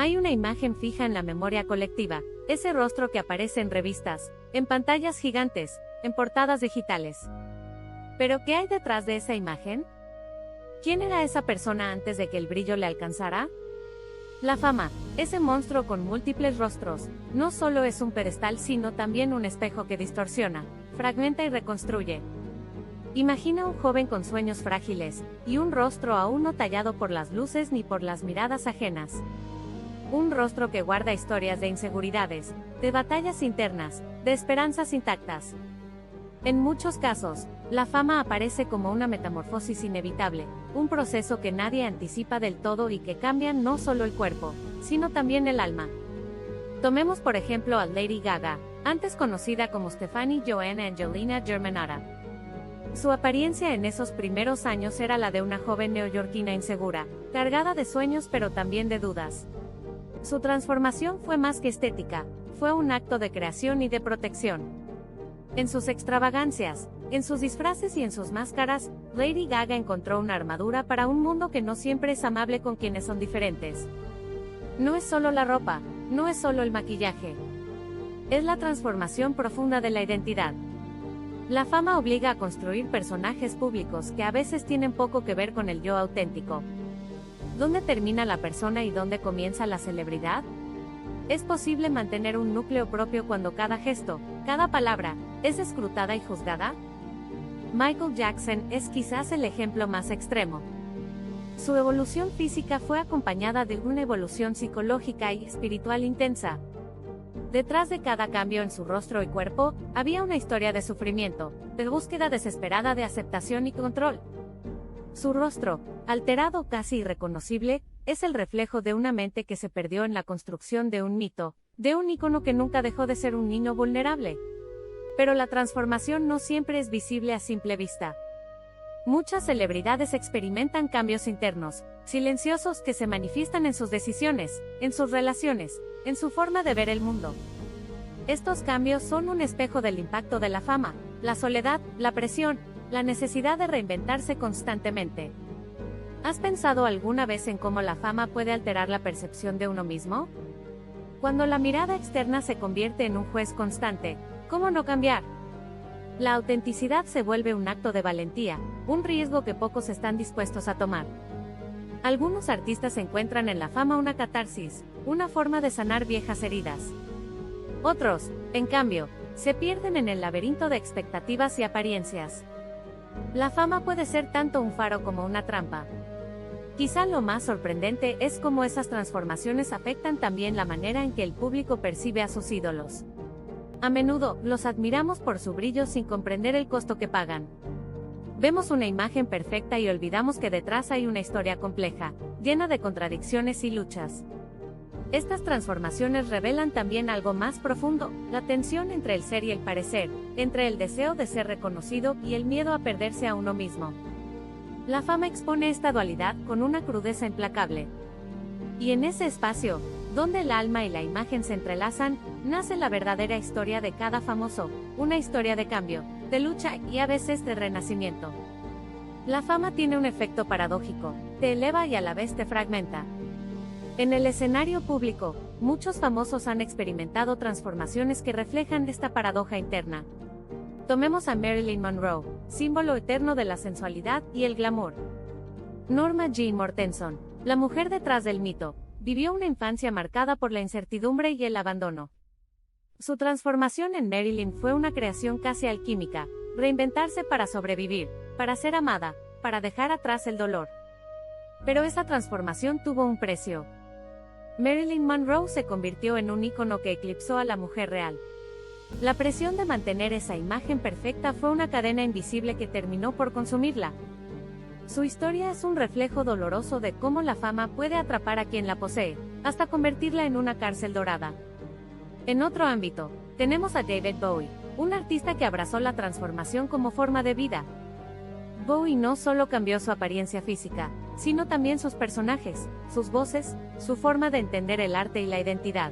Hay una imagen fija en la memoria colectiva, ese rostro que aparece en revistas, en pantallas gigantes, en portadas digitales. ¿Pero qué hay detrás de esa imagen? ¿Quién era esa persona antes de que el brillo le alcanzara? La fama, ese monstruo con múltiples rostros, no solo es un pedestal sino también un espejo que distorsiona, fragmenta y reconstruye. Imagina un joven con sueños frágiles, y un rostro aún no tallado por las luces ni por las miradas ajenas. Un rostro que guarda historias de inseguridades, de batallas internas, de esperanzas intactas. En muchos casos, la fama aparece como una metamorfosis inevitable, un proceso que nadie anticipa del todo y que cambia no solo el cuerpo, sino también el alma. Tomemos por ejemplo a Lady Gaga, antes conocida como Stefani Joanne Angelina Germanotta. Su apariencia en esos primeros años era la de una joven neoyorquina insegura, cargada de sueños pero también de dudas. Su transformación fue más que estética, fue un acto de creación y de protección. En sus extravagancias, en sus disfraces y en sus máscaras, Lady Gaga encontró una armadura para un mundo que no siempre es amable con quienes son diferentes. No es solo la ropa, no es solo el maquillaje. Es la transformación profunda de la identidad. La fama obliga a construir personajes públicos que a veces tienen poco que ver con el yo auténtico. ¿Dónde termina la persona y dónde comienza la celebridad? ¿Es posible mantener un núcleo propio cuando cada gesto, cada palabra, es escrutada y juzgada? Michael Jackson es quizás el ejemplo más extremo. Su evolución física fue acompañada de una evolución psicológica y espiritual intensa. Detrás de cada cambio en su rostro y cuerpo, había una historia de sufrimiento, de búsqueda desesperada de aceptación y control. Su rostro, alterado casi irreconocible, es el reflejo de una mente que se perdió en la construcción de un mito, de un ícono que nunca dejó de ser un niño vulnerable. Pero la transformación no siempre es visible a simple vista. Muchas celebridades experimentan cambios internos, silenciosos que se manifiestan en sus decisiones, en sus relaciones, en su forma de ver el mundo. Estos cambios son un espejo del impacto de la fama, la soledad, la presión, la necesidad de reinventarse constantemente. ¿Has pensado alguna vez en cómo la fama puede alterar la percepción de uno mismo? Cuando la mirada externa se convierte en un juez constante, ¿cómo no cambiar? La autenticidad se vuelve un acto de valentía, un riesgo que pocos están dispuestos a tomar. Algunos artistas encuentran en la fama una catarsis, una forma de sanar viejas heridas. Otros, en cambio, se pierden en el laberinto de expectativas y apariencias. La fama puede ser tanto un faro como una trampa. Quizá lo más sorprendente es cómo esas transformaciones afectan también la manera en que el público percibe a sus ídolos. A menudo, los admiramos por su brillo sin comprender el costo que pagan. Vemos una imagen perfecta y olvidamos que detrás hay una historia compleja, llena de contradicciones y luchas. Estas transformaciones revelan también algo más profundo, la tensión entre el ser y el parecer, entre el deseo de ser reconocido y el miedo a perderse a uno mismo. La fama expone esta dualidad con una crudeza implacable. Y en ese espacio, donde el alma y la imagen se entrelazan, nace la verdadera historia de cada famoso, una historia de cambio, de lucha y a veces de renacimiento. La fama tiene un efecto paradójico, te eleva y a la vez te fragmenta. En el escenario público, muchos famosos han experimentado transformaciones que reflejan esta paradoja interna. Tomemos a Marilyn Monroe, símbolo eterno de la sensualidad y el glamour. Norma Jean Mortenson, la mujer detrás del mito, vivió una infancia marcada por la incertidumbre y el abandono. Su transformación en Marilyn fue una creación casi alquímica, reinventarse para sobrevivir, para ser amada, para dejar atrás el dolor. Pero esa transformación tuvo un precio. Marilyn Monroe se convirtió en un ícono que eclipsó a la mujer real. La presión de mantener esa imagen perfecta fue una cadena invisible que terminó por consumirla. Su historia es un reflejo doloroso de cómo la fama puede atrapar a quien la posee, hasta convertirla en una cárcel dorada. En otro ámbito, tenemos a David Bowie, un artista que abrazó la transformación como forma de vida. Bowie no solo cambió su apariencia física, sino también sus personajes, sus voces, su forma de entender el arte y la identidad.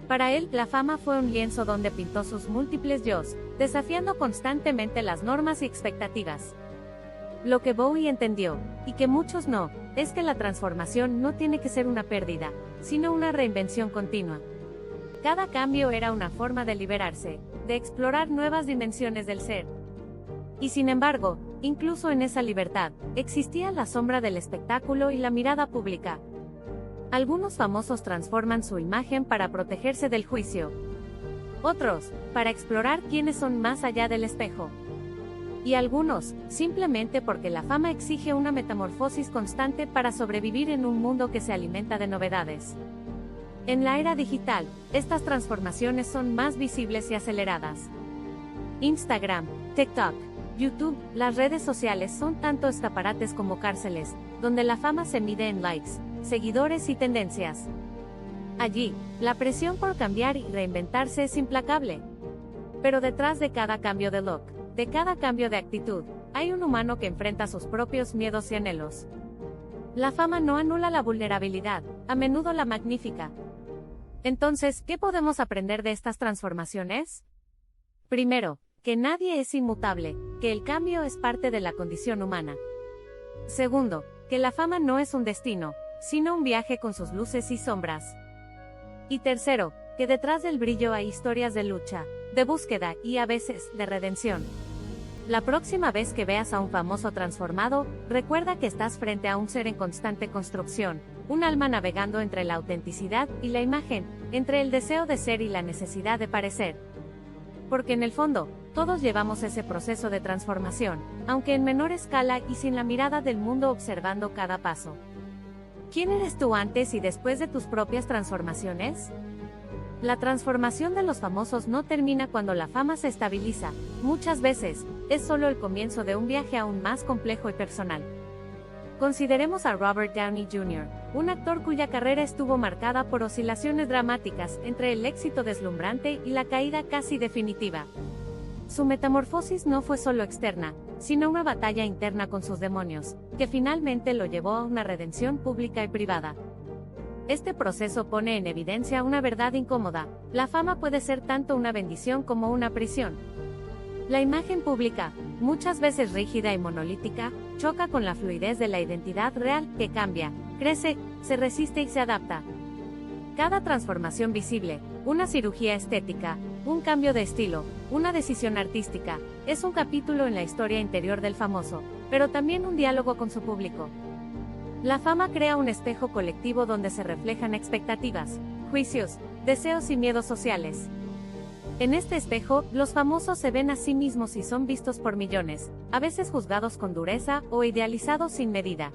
Para él, la fama fue un lienzo donde pintó sus múltiples yos, desafiando constantemente las normas y expectativas. Lo que Bowie entendió, y que muchos no, es que la transformación no tiene que ser una pérdida, sino una reinvención continua. Cada cambio era una forma de liberarse, de explorar nuevas dimensiones del ser. Y sin embargo, incluso en esa libertad, existía la sombra del espectáculo y la mirada pública. Algunos famosos transforman su imagen para protegerse del juicio. Otros, para explorar quiénes son más allá del espejo. Y algunos, simplemente porque la fama exige una metamorfosis constante para sobrevivir en un mundo que se alimenta de novedades. En la era digital, estas transformaciones son más visibles y aceleradas. Instagram, TikTok, YouTube, las redes sociales son tanto escaparates como cárceles, donde la fama se mide en likes, seguidores y tendencias. Allí, la presión por cambiar y reinventarse es implacable. Pero detrás de cada cambio de look, de cada cambio de actitud, hay un humano que enfrenta sus propios miedos y anhelos. La fama no anula la vulnerabilidad, a menudo la magnifica. Entonces, ¿qué podemos aprender de estas transformaciones? Primero, que nadie es inmutable, que el cambio es parte de la condición humana. Segundo, que la fama no es un destino, sino un viaje con sus luces y sombras. Y tercero, que detrás del brillo hay historias de lucha, de búsqueda y a veces, de redención. La próxima vez que veas a un famoso transformado, recuerda que estás frente a un ser en constante construcción, un alma navegando entre la autenticidad y la imagen, entre el deseo de ser y la necesidad de parecer. Porque en el fondo, todos llevamos ese proceso de transformación, aunque en menor escala y sin la mirada del mundo observando cada paso. ¿Quién eres tú antes y después de tus propias transformaciones? La transformación de los famosos no termina cuando la fama se estabiliza, muchas veces, es solo el comienzo de un viaje aún más complejo y personal. Consideremos a Robert Downey Jr., un actor cuya carrera estuvo marcada por oscilaciones dramáticas entre el éxito deslumbrante y la caída casi definitiva. Su metamorfosis no fue solo externa, sino una batalla interna con sus demonios, que finalmente lo llevó a una redención pública y privada. Este proceso pone en evidencia una verdad incómoda: la fama puede ser tanto una bendición como una prisión. La imagen pública, muchas veces rígida y monolítica, choca con la fluidez de la identidad real, que cambia, crece, se resiste y se adapta. Cada transformación visible, una cirugía estética, un cambio de estilo, una decisión artística, es un capítulo en la historia interior del famoso, pero también un diálogo con su público. La fama crea un espejo colectivo donde se reflejan expectativas, juicios, deseos y miedos sociales. En este espejo, los famosos se ven a sí mismos y son vistos por millones, a veces juzgados con dureza o idealizados sin medida.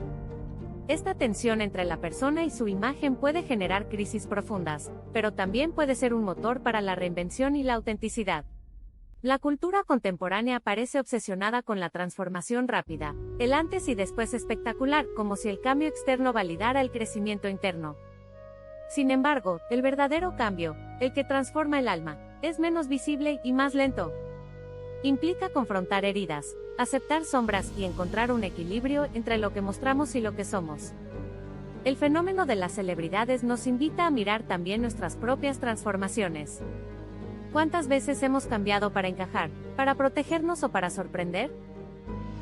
Esta tensión entre la persona y su imagen puede generar crisis profundas, pero también puede ser un motor para la reinvención y la autenticidad. La cultura contemporánea parece obsesionada con la transformación rápida, el antes y después espectacular, como si el cambio externo validara el crecimiento interno. Sin embargo, el verdadero cambio, el que transforma el alma, es menos visible y más lento. Implica confrontar heridas, aceptar sombras y encontrar un equilibrio entre lo que mostramos y lo que somos. El fenómeno de las celebridades nos invita a mirar también nuestras propias transformaciones. ¿Cuántas veces hemos cambiado para encajar, para protegernos o para sorprender?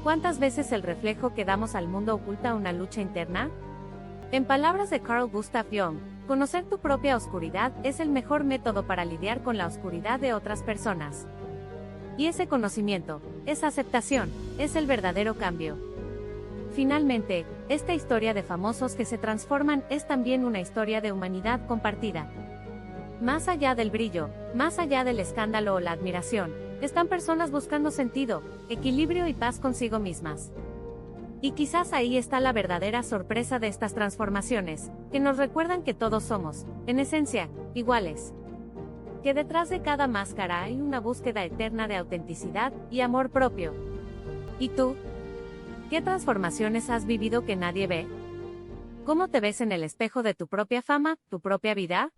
¿Cuántas veces el reflejo que damos al mundo oculta una lucha interna? En palabras de Carl Gustav Jung, conocer tu propia oscuridad es el mejor método para lidiar con la oscuridad de otras personas. Y ese conocimiento, esa aceptación, es el verdadero cambio. Finalmente, esta historia de famosos que se transforman es también una historia de humanidad compartida. Más allá del brillo, más allá del escándalo o la admiración, están personas buscando sentido, equilibrio y paz consigo mismas. Y quizás ahí está la verdadera sorpresa de estas transformaciones, que nos recuerdan que todos somos, en esencia, iguales. Que detrás de cada máscara hay una búsqueda eterna de autenticidad y amor propio. ¿Y tú? ¿Qué transformaciones has vivido que nadie ve? ¿Cómo te ves en el espejo de tu propia fama, tu propia vida?